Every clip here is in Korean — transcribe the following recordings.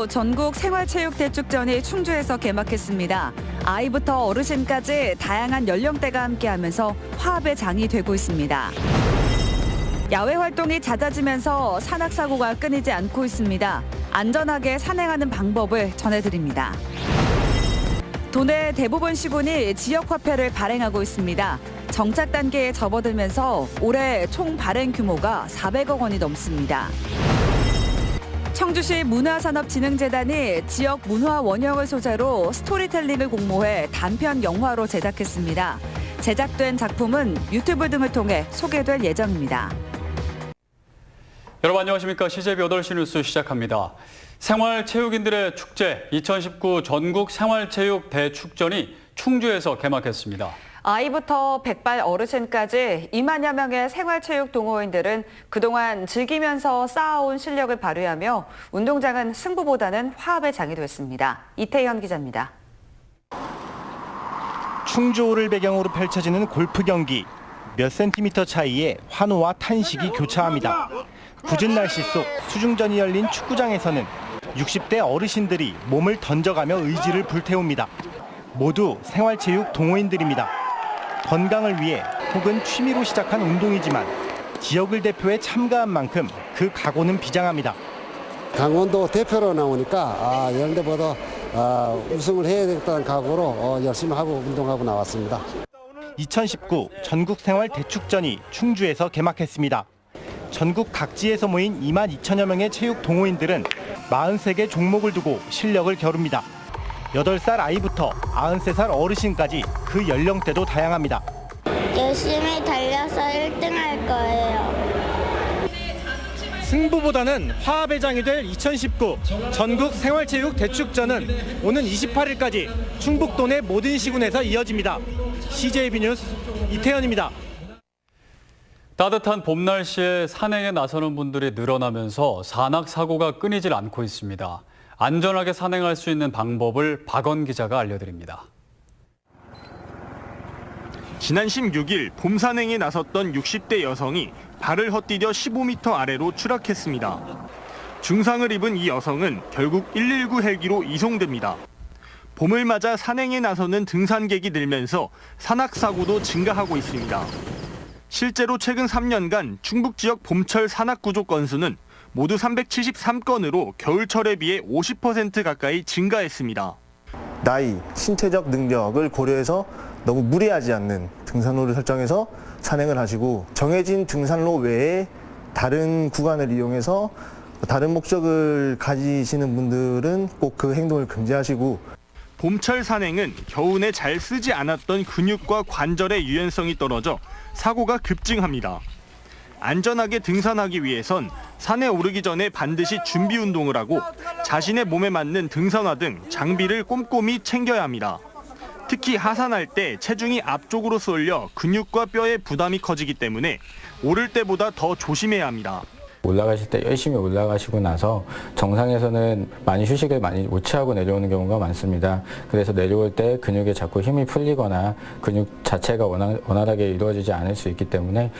2019 전국 생활체육대축전이 충주에서 개막했습니다. 아이부터 어르신까지 다양한 연령대가 함께하면서 화합의 장이 되고 있습니다. 야외 활동이 잦아지면서 산악사고가 끊이지 않고 있습니다. 안전하게 산행하는 방법을 전해드립니다. 도내 대부분 시군이 지역화폐를 발행하고 있습니다. 정착 단계에 접어들면서 올해 총 발행 규모가 400억 원이 넘습니다. 청주시 문화산업진흥재단이 지역 문화 원형을 소재로 스토리텔링을 공모해 단편 영화로 제작했습니다. 제작된 작품은 유튜브 등을 통해 소개될 예정입니다. 여러분 안녕하십니까? CJB 8시 뉴스 시작합니다. 생활체육인들의 축제 2019 전국 생활체육 대축전이 충주에서 개막했습니다. 아이부터 백발 어르신까지 2만여 명의 생활체육 동호인들은 그동안 즐기면서 쌓아온 실력을 발휘하며 운동장은 승부보다는 화합의 장이 됐습니다. 이태현 기자입니다. 충주호를 배경으로 펼쳐지는 골프 경기. 몇 센티미터 차이에 환호와 탄식이 교차합니다. 궂은 날씨 속 수중전이 열린 축구장에서는 60대 어르신들이 몸을 던져가며 의지를 불태웁니다. 모두 생활체육 동호인들입니다. 건강을 위해 혹은 취미로 시작한 운동이지만 지역을 대표해 참가한 만큼 그 각오는 비장합니다. 강원도 대표로 나오니까 이런 데보다 우승을 해야 되겠다는 각오로 열심히 하고 운동하고 나왔습니다. 2019 전국 생활 대축전이 충주에서 개막했습니다. 전국 각지에서 모인 2만 2천여 명의 체육 동호인들은 43개 종목을 두고 실력을 겨룹니다. 8살 아이부터 93살 어르신까지 그 연령대도 다양합니다. 열심히 달려서 1등 할 거예요. 승부보다는 화합의 장이 될 2019 전국 생활체육 대축전은 오는 28일까지 충북도 내 모든 시군에서 이어집니다. CJB 뉴스 이태현입니다. 따뜻한 봄 날씨에 산행에 나서는 분들이 늘어나면서 산악사고가 끊이질 않고 있습니다. 안전하게 산행할 수 있는 방법을 박원 기자가 알려드립니다. 지난 16일 봄 산행에 나섰던 60대 여성이 발을 헛디뎌 15m 아래로 추락했습니다. 중상을 입은 이 여성은 결국 119 헬기로 이송됩니다. 봄을 맞아 산행에 나서는 등산객이 늘면서 산악사고도 증가하고 있습니다. 실제로 최근 3년간 충북 지역 봄철 산악구조 건수는 모두 373건으로 겨울철에 비해 50% 가까이 증가했습니다. 나이, 신체적 능력을 고려해서 너무 무리하지 않는 등산로를 설정해서 산행을 하시고 정해진 등산로 외에 다른 구간을 이용해서 다른 목적을 가지시는 분들은 꼭 그 행동을 금지하시고 봄철 산행은 겨우내 잘 쓰지 않았던 근육과 관절의 유연성이 떨어져 사고가 급증합니다. 안전하게 등산하기 위해선 산에 오르기 전에 반드시 준비 운동을 하고 자신의 몸에 맞는 등산화 등 장비를 꼼꼼히 챙겨야 합니다. 특히 하산할 때 체중이 앞쪽으로 쏠려 근육과 뼈에 부담이 커지기 때문에 오를 때보다 더 조심해야 합니다. 올라가실 때 열심히 올라가시고 나서 정상에서는 많이 휴식을 많이 못 취하고 내려오는 경우가 많습니다. 그래서 내려올 때 근육에 자꾸 힘이 풀리거나 근육 자체가 원활하게 이루어지지 않을 수 있기 때문에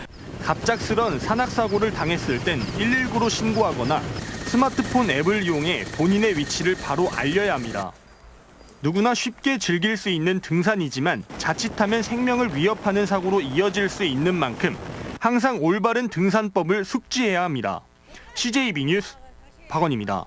갑작스런 산악사고를 당했을 땐 119로 신고하거나 스마트폰 앱을 이용해 본인의 위치를 바로 알려야 합니다. 누구나 쉽게 즐길 수 있는 등산이지만 자칫하면 생명을 위협하는 사고로 이어질 수 있는 만큼 항상 올바른 등산법을 숙지해야 합니다. CJB 뉴스 박원입니다.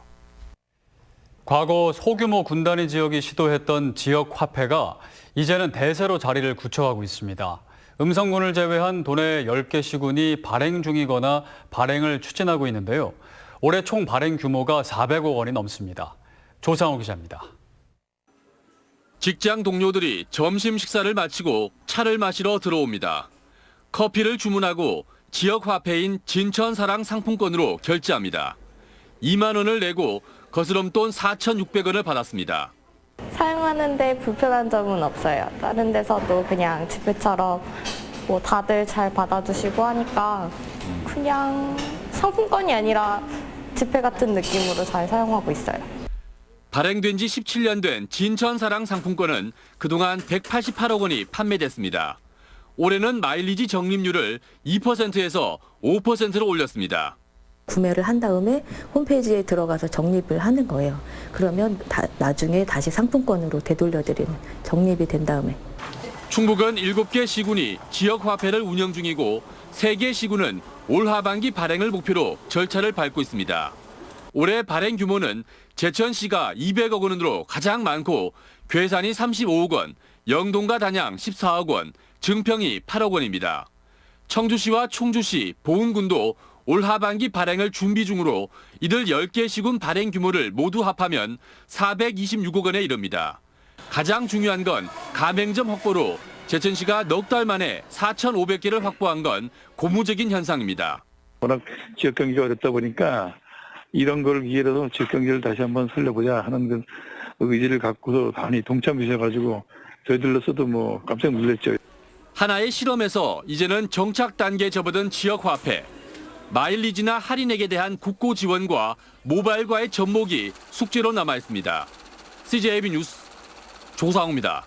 과거 소규모 군단위 지역이 시도했던 지역 화폐가 이제는 대세로 자리를 굳혀가고 있습니다. 음성군을 제외한 도내 10개 시군이 발행 중이거나 발행을 추진하고 있는데요. 올해 총 발행 규모가 400억 원이 넘습니다. 조상호 기자입니다. 직장 동료들이 점심 식사를 마치고 차를 마시러 들어옵니다. 커피를 주문하고 지역 화폐인 진천사랑 상품권으로 결제합니다. 2만 원을 내고 거스름돈 4,600원을 받았습니다. 사용하는데 불편한 점은 없어요. 다른 데서도 그냥 지폐처럼 다들 잘 받아주시고 하니까 그냥 상품권이 아니라 지폐 같은 느낌으로 잘 사용하고 있어요. 발행된 지 17년 된 진천사랑 상품권은 그동안 188억 원이 판매됐습니다. 올해는 마일리지 적립률을 2%에서 5%로 올렸습니다. 구매를 한 다음에 홈페이지에 들어가서 적립을 하는 거예요. 그러면 나중에 다시 상품권으로 되돌려드리는, 적립이 된 다음에. 충북은 7개 시군이 지역 화폐를 운영 중이고 3개 시군은 올 하반기 발행을 목표로 절차를 밟고 있습니다. 올해 발행 규모는 제천시가 200억 원으로 가장 많고 괴산이 35억 원, 영동과 단양 14억 원, 증평이 8억 원입니다. 청주시와 충주시, 보은군도 올 하반기 발행을 준비 중으로 이들 10개 시군 발행 규모를 모두 합하면 426억 원에 이릅니다. 가장 중요한 건 가맹점 확보로 제천시가 넉 달 만에 4,500개를 확보한 건 고무적인 현상입니다. 워낙 지역 경제가 됐다 보니까 이런 걸 기회로 지역 경제를 다시 한번 살려보자 하는 그 의지를 갖고서 많이 동참하셔가지고 저희들로서도 뭐 깜짝 놀랐죠. 하나의 실험에서 이제는 정착 단계에 접어든 지역 화폐, 마일리지나 할인액에 대한 국고 지원과 모바일과의 접목이 숙제로 남아 있습니다. CJB 뉴스 조상우입니다.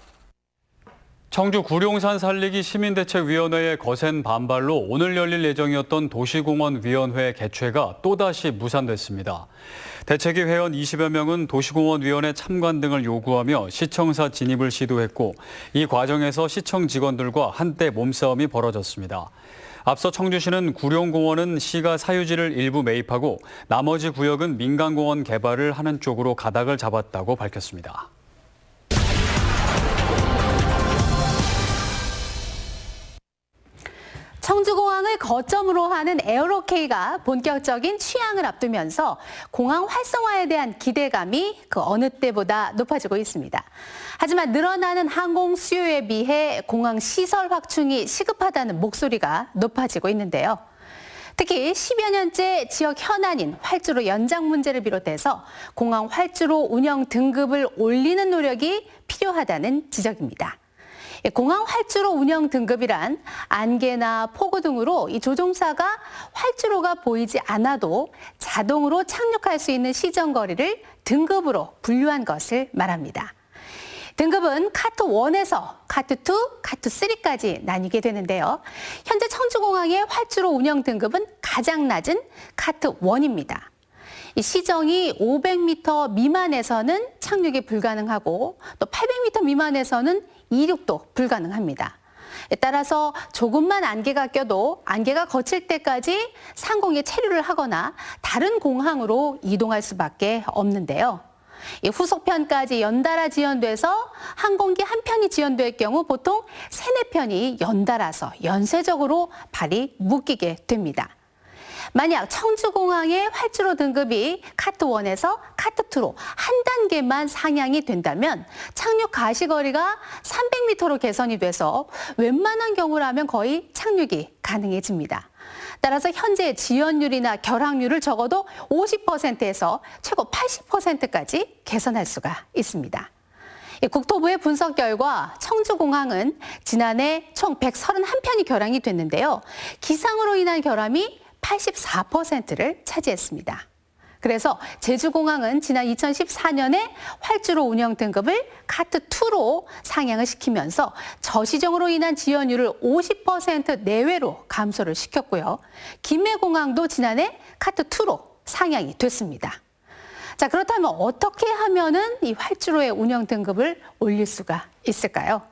청주 구룡산 살리기 시민대책위원회의 거센 반발로 오늘 열릴 예정이었던 도시공원위원회 개최가 또다시 무산됐습니다. 대책위 회원 20여 명은 도시공원위원회 참관 등을 요구하며 시청사 진입을 시도했고 이 과정에서 시청 직원들과 한때 몸싸움이 벌어졌습니다. 앞서 청주시는 구룡공원은 시가 사유지를 일부 매입하고 나머지 구역은 민간공원 개발을 하는 쪽으로 가닥을 잡았다고 밝혔습니다. 청주공항을 거점으로 하는 에어로케이가 본격적인 취항을 앞두면서 공항 활성화에 대한 기대감이 그 어느 때보다 높아지고 있습니다. 하지만 늘어나는 항공 수요에 비해 공항 시설 확충이 시급하다는 목소리가 높아지고 있는데요. 특히 10여 년째 지역 현안인 활주로 연장 문제를 비롯해서 공항 활주로 운영 등급을 올리는 노력이 필요하다는 지적입니다. 공항 활주로 운영 등급이란 안개나 폭우 등으로 이 조종사가 활주로가 보이지 않아도 자동으로 착륙할 수 있는 시정거리를 등급으로 분류한 것을 말합니다. 등급은 카트 1에서 카트 2, 카트 3까지 나뉘게 되는데요. 현재 청주공항의 활주로 운영 등급은 가장 낮은 카트 1입니다. 이 시정이 500m 미만에서는 착륙이 불가능하고 또 800m 미만에서는 이륙도 불가능합니다. 따라서 조금만 안개가 껴도 안개가 거칠 때까지 상공에 체류를 하거나 다른 공항으로 이동할 수밖에 없는데요. 후속편까지 연달아 지연돼서 항공기 한 편이 지연될 경우 보통 3-4편이 연달아서 연쇄적으로 발이 묶이게 됩니다. 만약 청주공항의 활주로 등급이 카트 1에서 카트 2로 한 단계만 상향이 된다면 착륙 가시거리가 300m로 개선이 돼서 웬만한 경우라면 거의 착륙이 가능해집니다. 따라서 현재 지연율이나 결항률을 적어도 50%에서 최고 80%까지 개선할 수가 있습니다. 국토부의 분석 결과 청주공항은 지난해 총 131편이 결항이 됐는데요. 기상으로 인한 결함이 84%를 차지했습니다. 그래서 제주공항은 지난 2014년에 활주로 운영 등급을 카트 2로 상향을 시키면서 저시정으로 인한 지연율을 50% 내외로 감소를 시켰고요. 김해공항도 지난해 카트 2로 상향이 됐습니다. 자, 그렇다면 어떻게 하면은 이 활주로의 운영 등급을 올릴 수가 있을까요?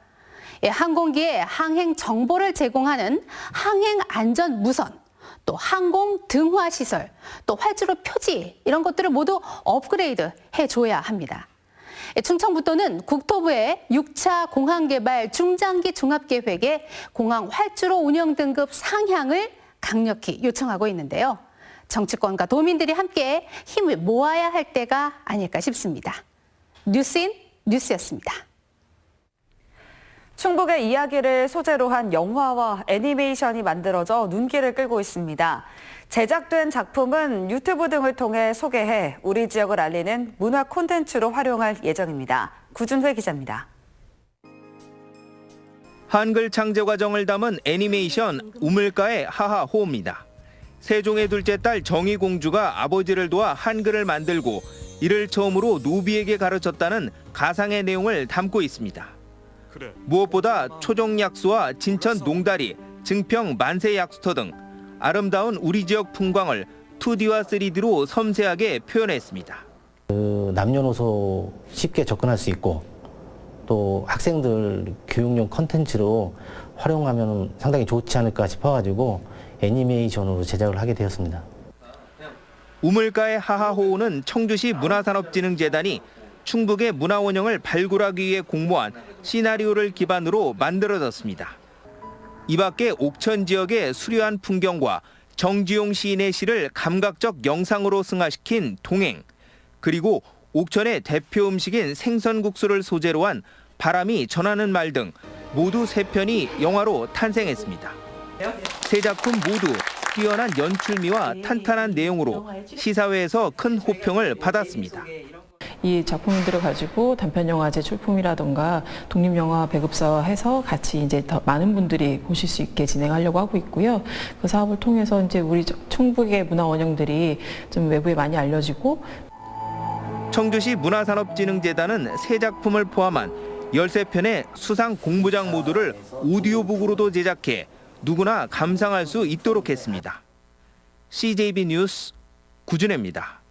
항공기에 항행 정보를 제공하는 항행 안전 무선, 또 항공 등화 시설, 또 활주로 표지 이런 것들을 모두 업그레이드 해줘야 합니다. 충청북도는 국토부의 6차 공항개발 중장기 종합계획에 공항 활주로 운영 등급 상향을 강력히 요청하고 있는데요. 정치권과 도민들이 함께 힘을 모아야 할 때가 아닐까 싶습니다. 뉴스인 뉴스였습니다. 충북의 이야기를 소재로 한 영화와 애니메이션이 만들어져 눈길을 끌고 있습니다. 제작된 작품은 유튜브 등을 통해 소개해 우리 지역을 알리는 문화 콘텐츠로 활용할 예정입니다. 구준회 기자입니다. 한글 창제 과정을 담은 애니메이션 우물가의 하하호입니다. 세종의 둘째 딸 정의공주가 아버지를 도와 한글을 만들고 이를 처음으로 노비에게 가르쳤다는 가상의 내용을 담고 있습니다. 무엇보다 초정약수와 진천 농다리, 증평 만세약수터 등 아름다운 우리 지역 풍광을 2D와 3D로 섬세하게 표현했습니다. 남녀노소 쉽게 접근할 수 있고 또 학생들 교육용 컨텐츠로 활용하면 상당히 좋지 않을까 싶어가지고 애니메이션으로 제작을 하게 되었습니다. 우물가의 하하호우는 청주시 문화산업진흥재단이 충북의 문화원형을 발굴하기 위해 공모한 시나리오를 기반으로 만들어졌습니다. 이 밖에 옥천 지역의 수려한 풍경과 정지용 시인의 시를 감각적 영상으로 승화시킨 동행, 그리고 옥천의 대표 음식인 생선국수를 소재로 한 바람이 전하는 말 등 모두 3편이 영화로 탄생했습니다. 세 작품 모두 뛰어난 연출미와 탄탄한 내용으로 시사회에서 큰 호평을 받았습니다. 이 작품들을 가지고 단편영화제 출품이라던가 독립영화 배급사화해서 같이 이제 더 많은 분들이 보실 수 있게 진행하려고 하고 있고요. 그 사업을 통해서 이제 우리 충북의 문화원형들이 좀 외부에 많이 알려지고. 청주시 문화산업진흥재단은 새 작품을 포함한 13편의 수상 공부장 모두를 오디오북으로도 제작해 누구나 감상할 수 있도록 했습니다. CJB 뉴스 구준혜입니다.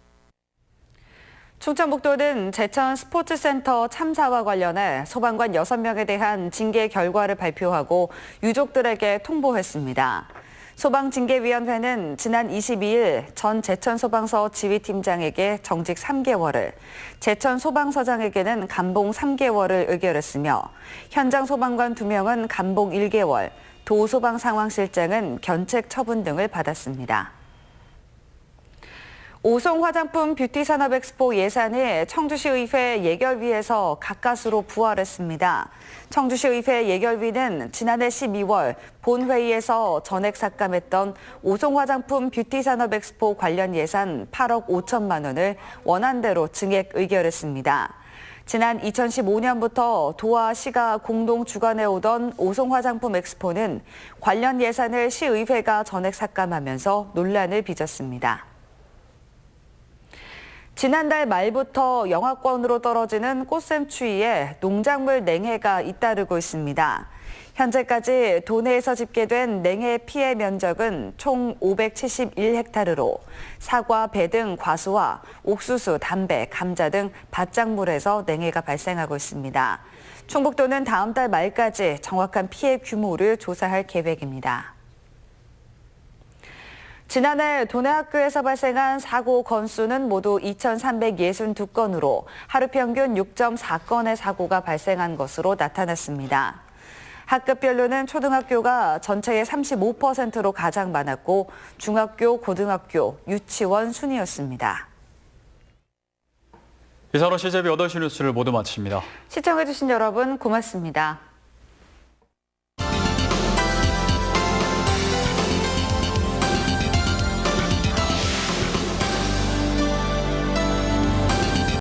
충청북도는 제천 스포츠센터 참사와 관련해 소방관 6명에 대한 징계 결과를 발표하고 유족들에게 통보했습니다. 소방징계위원회는 지난 22일 전 제천소방서 지휘팀장에게 정직 3개월을, 제천소방서장에게는 감봉 3개월을 의결했으며 현장 소방관 2명은 감봉 1개월, 도소방상황실장은 견책 처분 등을 받았습니다. 오송 화장품 뷰티산업엑스포 예산이 청주시의회 예결위에서 가까스로 부활했습니다. 청주시의회 예결위는 지난해 12월 본회의에서 전액 삭감했던 오송 화장품 뷰티산업엑스포 관련 예산 8억 5천만 원을 원안대로 증액 의결했습니다. 지난 2015년부터 도와 시가 공동 주관해오던 오송 화장품 엑스포는 관련 예산을 시의회가 전액 삭감하면서 논란을 빚었습니다. 지난달 말부터 영하권으로 떨어지는 꽃샘추위에 농작물 냉해가 잇따르고 있습니다. 현재까지 도내에서 집계된 냉해 피해 면적은 총 571헥타르로 사과, 배 등 과수와 옥수수, 담배, 감자 등 밭작물에서 냉해가 발생하고 있습니다. 충북도는 다음 달 말까지 정확한 피해 규모를 조사할 계획입니다. 지난해 도내 학교에서 발생한 사고 건수는 모두 2,362건으로 하루 평균 6.4건의 사고가 발생한 것으로 나타났습니다. 학급별로는 초등학교가 전체의 35%로 가장 많았고 중학교, 고등학교, 유치원 순이었습니다. 이사로 CJB 8시 뉴스를 모두 마칩니다. 시청해주신 여러분 고맙습니다.